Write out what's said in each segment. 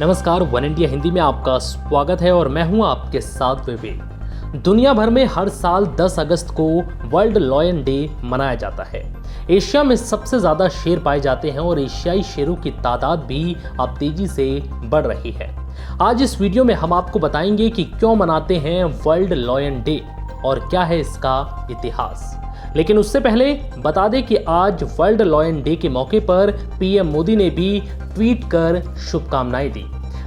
नमस्कार, one India Hindi में आपका स्वागत है और मैं हूं आपके साथ विवेक। दुनिया भर में हर साल 10 अगस्त को वर्ल्ड लायन डे मनाया जाता है। एशिया में सबसे ज़्यादा शेर पाए जाते हैं और एशियाई शेरों की तादाद भी अब तेजी से बढ़ रही है। आज इस वीडियो में हम आपको बताएंगे कि क्यों मनाते हैं वर्ल्ड लायन डे और क्या है इसका इतिहास। लेकिन उससे पहले बता दें कि आज वर्ल्ड लायन डे के मौके पर पीएम मोदी ने भी ट्वीट कर शुभकामनाएं दी।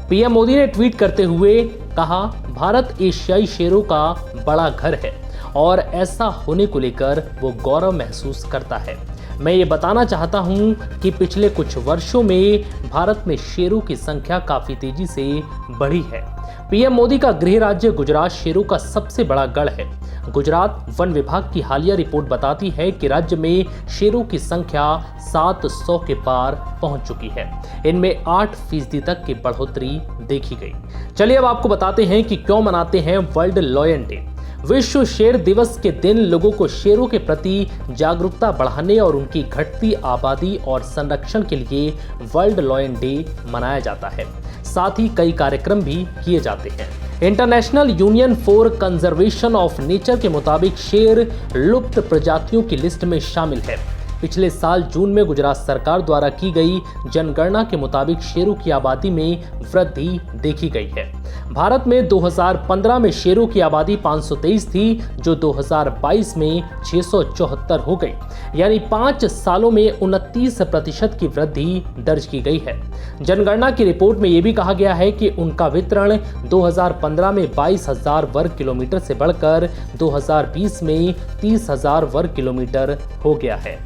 पीएम मोदी ने ट्वीट करते हुए कहा, भारत एशियाई शेरों का बड़ा घर है और ऐसा होने को लेकर वो गौरव महसूस करता है। मैं ये बताना चाहता हूँ कि पिछले कुछ वर्षों में भारत में शेरों की संख्या काफी तेजी से बढ़ी है। पीएम मोदी का गृह राज्य गुजरात शेरों का सबसे बड़ा गढ़ है। गुजरात वन विभाग की हालिया रिपोर्ट बताती है कि राज्य में शेरों की संख्या 700 के पार पहुंच चुकी है। इनमें 8% तक की बढ़ोतरी देखी गई। चलिए अब आपको बताते हैं कि क्यों मनाते हैं वर्ल्ड लायन डे। विश्व शेर दिवस के दिन लोगों को शेरों के प्रति जागरूकता बढ़ाने और उनकी घटती आबादी और संरक्षण के लिए वर्ल्ड लायन डे मनाया जाता है। साथ ही कई कार्यक्रम भी किए जाते हैं। International union for conservation of nature के मुताबिक शेर लुप्त प्रजातियों की लिस्ट में शामिल है। पिछले साल जून में गुजरात सरकार द्वारा की गई जनगणना के मुताबिक शेरों की आबादी में वृद्धि देखी गई है। भारत में 2015 में शेरों की आबादी 523 थी, जो 2022 में 674 हो गई, यानी 5 सालों में 29% की वृद्धि दर्ज की गई है। जनगणना की रिपोर्ट में यह भी कहा गया है कि उनका वितरण 2015 में 22,000 वर्ग किलोमीटर से बढ़कर 2020 में 30,000 वर्ग किलोमीटर हो गया है।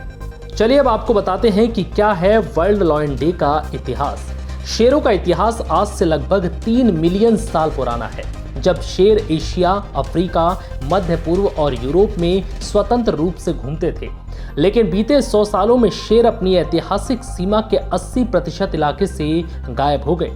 चलिए अब आपको बताते हैं कि क्या है वर्ल्ड लायन डे का इतिहास। शेरों का इतिहास आज से लगभग 3 मिलियन साल पुराना है, जब शेर एशिया, अफ्रीका, मध्य पूर्व और यूरोप में स्वतंत्र रूप से घूमते थे। लेकिन बीते 100 सालों में शेर अपनी ऐतिहासिक सीमा के 80% इलाके से गायब हो गए।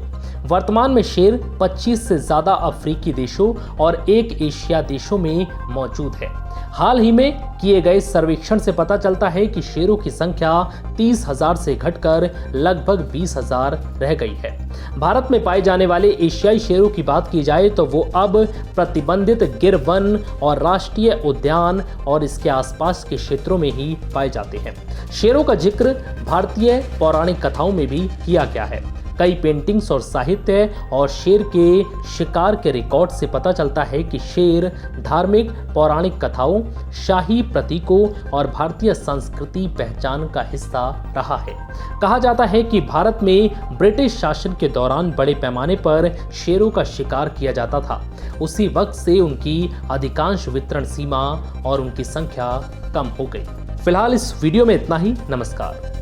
वर्तमान में शेर 25 से ज्यादा अफ्रीकी देशों और 1 एशिया देशों में मौजूद है। हाल ही में किए गए सर्वेक्षण से पता चलता है कि शेरों की संख्या 30,000 से घटकर लगभग 20,000 रह गई है। भारत में पाए जाने वाले एशियाई शेरों की बात की जाए तो वो अब प्रतिबंधित गिर वन और राष्ट्रीय उद्यान और इसके आसपास के क्षेत्रों में ही पाए जाते हैं। शेरों का जिक्र भारतीय पौराणिक कथाओं में भी किया गया है। कई पेंटिंग्स और साहित्य और शेर के शिकार के रिकॉर्ड से पता चलता है कि शेर धार्मिक पौराणिक कथाओं, शाही प्रतीकों और भारतीय संस्कृति पहचान का हिस्सा रहा है। कहा जाता है कि भारत में ब्रिटिश शासन के दौरान बड़े पैमाने पर शेरों का शिकार किया जाता था। उसी वक्त से उनकी अधिकांश वितरण सीमा और उनकी संख्या कम हो गई। फिलहाल इस वीडियो में इतना ही। नमस्कार।